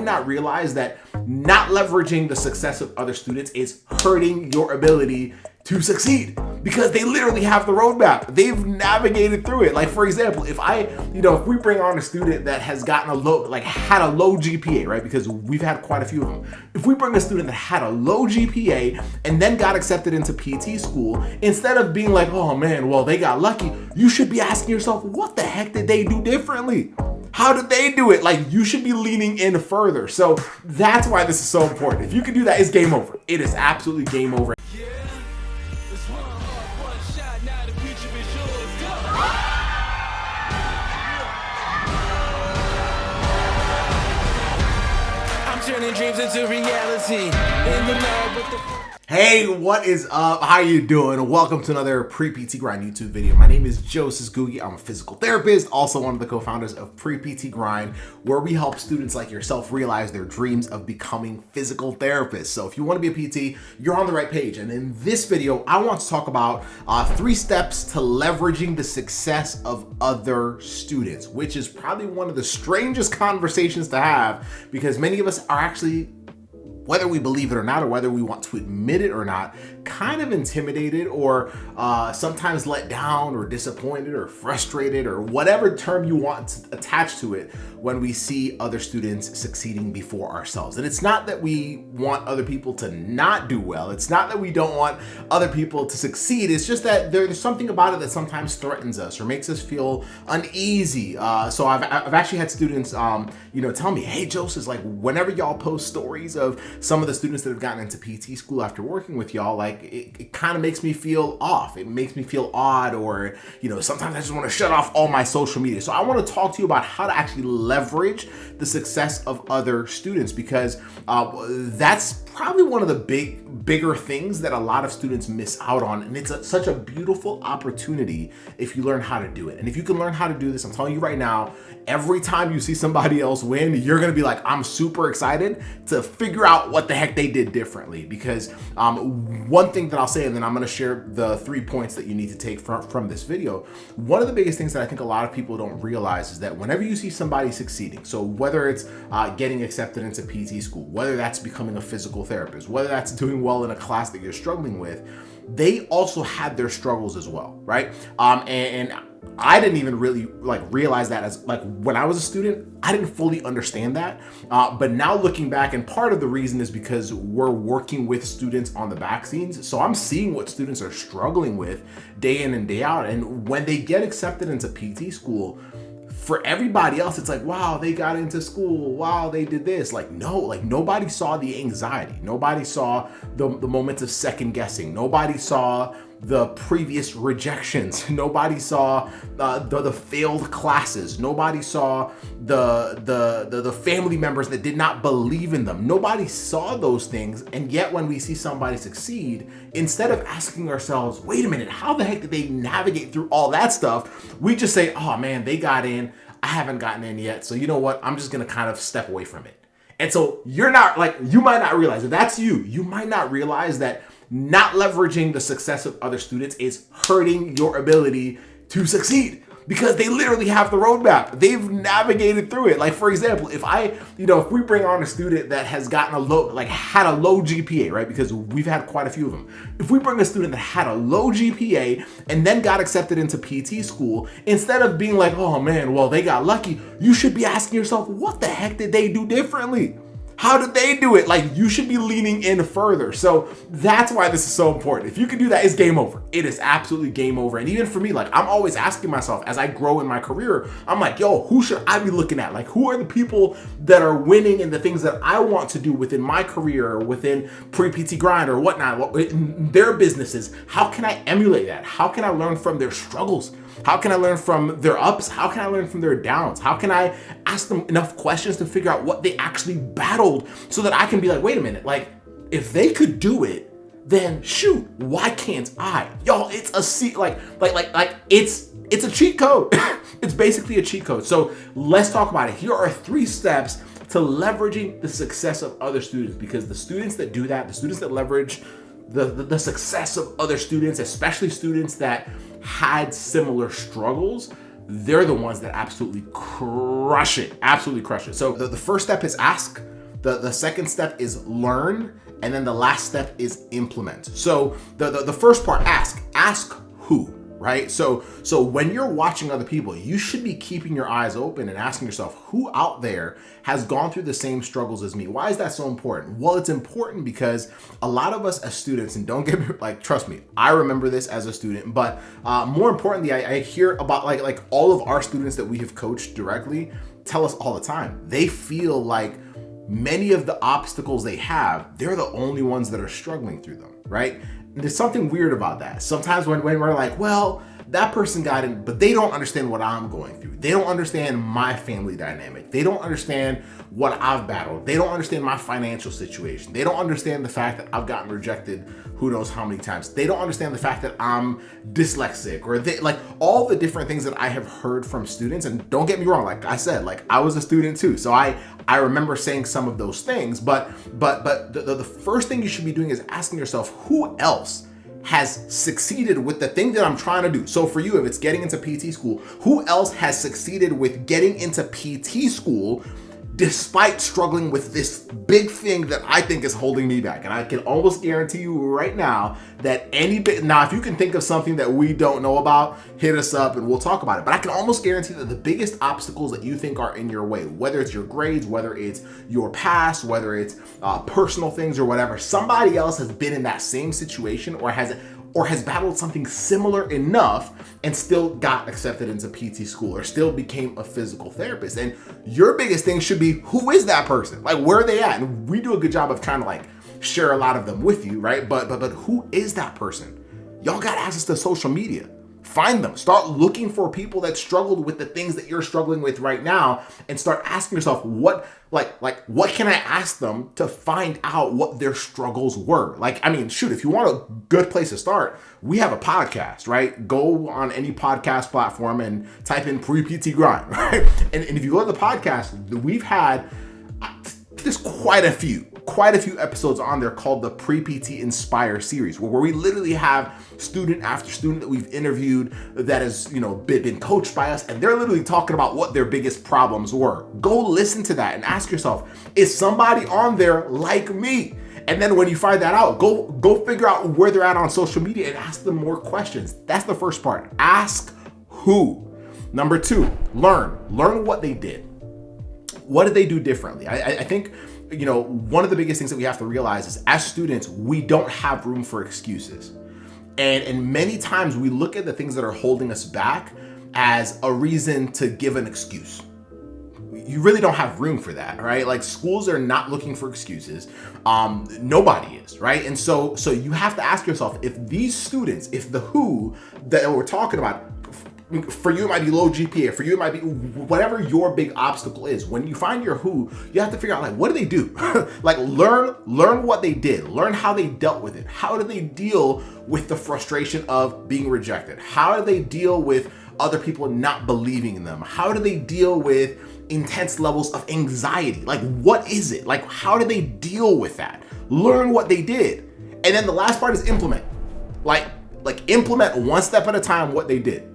not realize that not leveraging the success of other students is hurting your ability to succeed, because they literally have the roadmap. They've navigated through it. Like, for example, if we bring on a student that has gotten had a low GPA, right? Because we've had quite a few of them. If we bring a student that had a low GPA and then got accepted into PT school, instead of being like, oh man, well, they got lucky, you should be asking yourself, what the heck did they do differently? How did they do it? Like, you should be leaning in further. So that's why this is so important. If you can do that, it's game over. It is absolutely game over. Turning dreams into reality in the lab with the... Hey, what is up? How you doing? Welcome to another Pre-PT Grind YouTube video. My name is Joseph Ngugi. I'm a physical therapist, also one of the co-founders of Pre-PT Grind, where we help students like yourself realize their dreams of becoming physical therapists. So if you want to be a PT, you're on the right page. And in this video, I want to talk about 3 steps to leveraging the success of other students, which is probably one of the strangest conversations to have, because many of us are actually, whether we believe it or not, or whether we want to admit it or not, kind of intimidated or sometimes let down or disappointed or frustrated or whatever term you want to attach to it when we see other students succeeding before ourselves. And it's not that we want other people to not do well. It's not that we don't want other people to succeed. It's just that there's something about it that sometimes threatens us or makes us feel uneasy. So I've actually had students, tell me, hey, Joseph, like whenever y'all post stories of some of the students that have gotten into PT school after working with y'all, like it kind of makes me feel off. It makes me feel odd, or, sometimes I just want to shut off all my social media. So I want to talk to you about how to actually leverage the success of other students, because that's probably one of the bigger things that a lot of students miss out on. And it's such a beautiful opportunity if you learn how to do it. And if you can learn how to do this, I'm telling you right now, every time you see somebody else win, you're going to be like, I'm super excited to figure out what the heck they did differently. Because one thing that I'll say, and then I'm going to share the 3 points that you need to take from this video. One of the biggest things that I think a lot of people don't realize is that whenever you see somebody succeeding, so whether it's getting accepted into PT school, whether that's becoming a physical therapist, whether that's doing well in a class that you're struggling with, they also had their struggles as well, right? And I didn't even really realize that as when I was a student, I didn't fully understand that. But now looking back, and part of the reason is because we're working with students on the back scenes. So I'm seeing what students are struggling with day in and day out. And when they get accepted into PT school, for everybody else, it's like, wow, they got into school. Wow, they did this. Nobody saw the anxiety. Nobody saw the moments of second guessing. Nobody saw the previous rejections. Nobody saw the failed classes. Nobody saw the family members that did not believe in them. Nobody saw those things. And yet when we see somebody succeed, instead of asking ourselves, wait a minute, how the heck did they navigate through all that stuff? We just say, oh man, they got in. I haven't gotten in yet. So you know what? I'm just going to kind of step away from it. And so you might not realize that that's you. You might not realize that not leveraging the success of other students is hurting your ability to succeed, because they literally have the roadmap. They've navigated through it. Like, for example, if we bring on a student that has gotten had a low GPA, right? Because we've had quite a few of them. If we bring a student that had a low GPA and then got accepted into PT school, instead of being like, oh man, well, they got lucky, you should be asking yourself, what the heck did they do differently? How did they do it? Like, you should be leaning in further. So that's why this is so important. If you can do that, it's game over. It is absolutely game over. And even for me, I'm always asking myself as I grow in my career, I'm like, yo, who should I be looking at? Like, who are the people that are winning in the things that I want to do within my career or within Pre-PT Grind or whatnot, in their businesses? How can I emulate that? How can I learn from their struggles? How can I learn from their ups? How can I learn from their downs? How can I ask them enough questions to figure out what they actually battled, so that I can be like, wait a minute, if they could do it, then shoot, why can't I? Y'all, it's it's a cheat code. It's basically a cheat code. So let's talk about it. Here are 3 steps to leveraging the success of other students, because the students that do that, the students that leverage the success of other students, especially students that had similar struggles, they're the ones that absolutely crush it. Absolutely crush it. So the first step is ask, The second step is learn, and then the last step is implement. So the first part, ask who, right? So when you're watching other people, you should be keeping your eyes open and asking yourself, who out there has gone through the same struggles as me? Why is that so important? Well, it's important because a lot of us as students, and don't get me, like, trust me, I remember this as a student, but more importantly, I hear about like all of our students that we have coached directly tell us all the time, they feel like many of the obstacles they have, they're the only ones that are struggling through them, right? There's something weird about that. Sometimes when we're like, well, that person got in, but they don't understand what I'm going through. They don't understand my family dynamic. They don't understand what I've battled. They don't understand my financial situation. They don't understand the fact that I've gotten rejected who knows how many times. They don't understand the fact that I'm dyslexic, or they, like, all the different things that I have heard from students. And don't get me wrong, like I said, like, I was a student too. So I remember saying some of those things, but the first thing you should be doing is asking yourself, who else has succeeded with the thing that I'm trying to do? So for you, if it's getting into PT school, who else has succeeded with getting into PT school despite struggling with this big thing that I think is holding me back? And I can almost guarantee you right now that now, if you can think of something that we don't know about, hit us up and we'll talk about it. But I can almost guarantee that the biggest obstacles that you think are in your way, whether it's your grades, whether it's your past, whether it's personal things or whatever, somebody else has been in that same situation or has battled something similar enough and still got accepted into PT school or still became a physical therapist. And your biggest thing should be, who is that person? Like, where are they at? And we do a good job of trying to like share a lot of them with you, right? But who is that person? Y'all got access to social media. Find them. Start looking for people that struggled with the things that you're struggling with right now, and start asking yourself, what can I ask them to find out what their struggles were? Like, I mean, shoot, if you want a good place to start, we have a podcast, right? Go on any podcast platform and type in Pre-PT Grind, right? And if you go to the podcast, we've had, there's quite a few episodes on there called the Pre-PT Inspire series, where we literally have student after student that we've interviewed that has, you know, been coached by us, and they're literally talking about what their biggest problems were. Go listen to that and ask yourself, is somebody on there like me? And then when you find that out, go figure out where they're at on social media and ask them more questions. That's the first part. Ask who. Number two, learn what they did. What did they do differently? I think, you know, one of the biggest things that we have to realize is, as students, we don't have room for excuses. And many times we look at the things that are holding us back as a reason to give an excuse. You really don't have room for that, right? Like, schools are not looking for excuses. Nobody is, right? And so you have to ask yourself, if these students, if the who that we're talking about, for you it might be low GPA, for you it might be whatever your big obstacle is. When you find your who, you have to figure out, like, what do they do? Like, learn what they did, learn how they dealt with it. How do they deal with the frustration of being rejected? How do they deal with other people not believing in them? How do they deal with intense levels of anxiety? Like, what is it? Like, how do they deal with that? Learn what they did. And then the last part is implement. Like implement one step at a time what they did.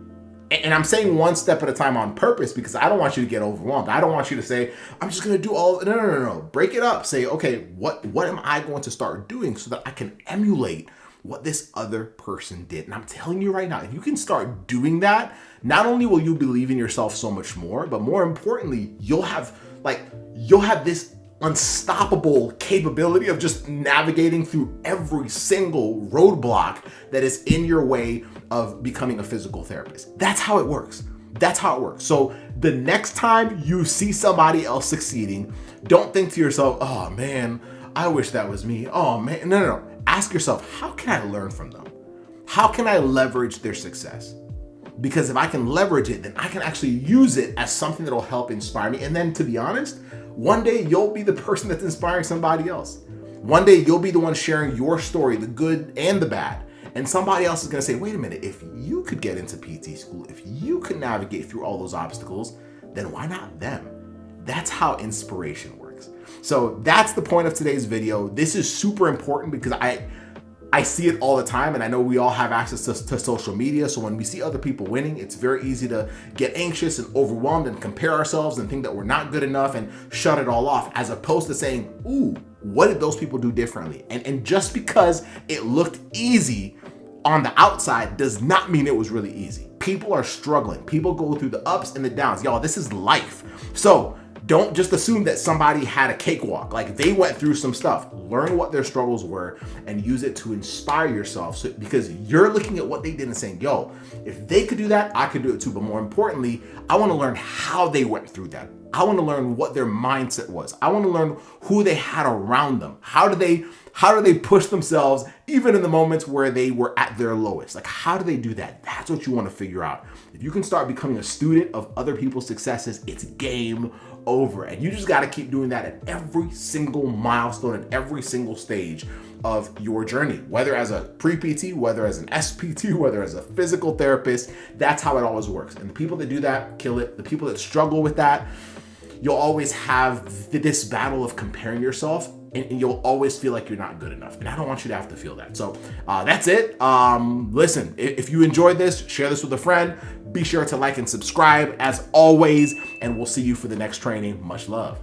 And I'm saying one step at a time on purpose, because I don't want you to get overwhelmed. I don't want you to say, I'm just going to do all, no. Break it up. Say, okay, what am I going to start doing so that I can emulate what this other person did? And I'm telling you right now, if you can start doing that, not only will you believe in yourself so much more, but more importantly, you'll have this unstoppable capability of just navigating through every single roadblock that is in your way of becoming a physical therapist. That's how it works. So the next time you see somebody else succeeding, don't think to yourself, oh man, I wish that was me. Oh man, no. Ask yourself, how can I learn from them? How can I leverage their success? Because if I can leverage it, then I can actually use it as something that'll help inspire me. And then, to be honest, one day you'll be the person that's inspiring somebody else. One day you'll be the one sharing your story, the good and the bad. And somebody else is going to say, wait a minute, if you could get into PT school, if you could navigate through all those obstacles, then why not them? That's how inspiration works. So that's the point of today's video. This is super important because I I see it all the time, and I know we all have access to social media. So when we see other people winning, it's very easy to get anxious and overwhelmed and compare ourselves and think that we're not good enough and shut it all off, as opposed to saying, ooh, what did those people do differently? And just because it looked easy on the outside does not mean it was really easy. People are struggling. People go through the ups and the downs. Y'all, this is life. So don't just assume that somebody had a cakewalk. Like, they went through some stuff. Learn what their struggles were and use it to inspire yourself. So, because you're looking at what they did and saying, yo, if they could do that, I could do it too. But more importantly, I want to learn how they went through that. I want to learn what their mindset was. I want to learn who they had around them. How do they push themselves even in the moments where they were at their lowest? Like, how do they do that? That's what you want to figure out. If you can start becoming a student of other people's successes, it's game over. And you just got to keep doing that at every single milestone and every single stage of your journey, whether as a pre-PT, whether as an SPT, whether as a physical therapist. That's how it always works. And the people that do that kill it. The people that struggle with that, you'll always have this battle of comparing yourself, and you'll always feel like you're not good enough. And I don't want you to have to feel that. So that's it. Listen, if you enjoyed this, share this with a friend. Be sure to like and subscribe as always, and we'll see you for the next training. Much love.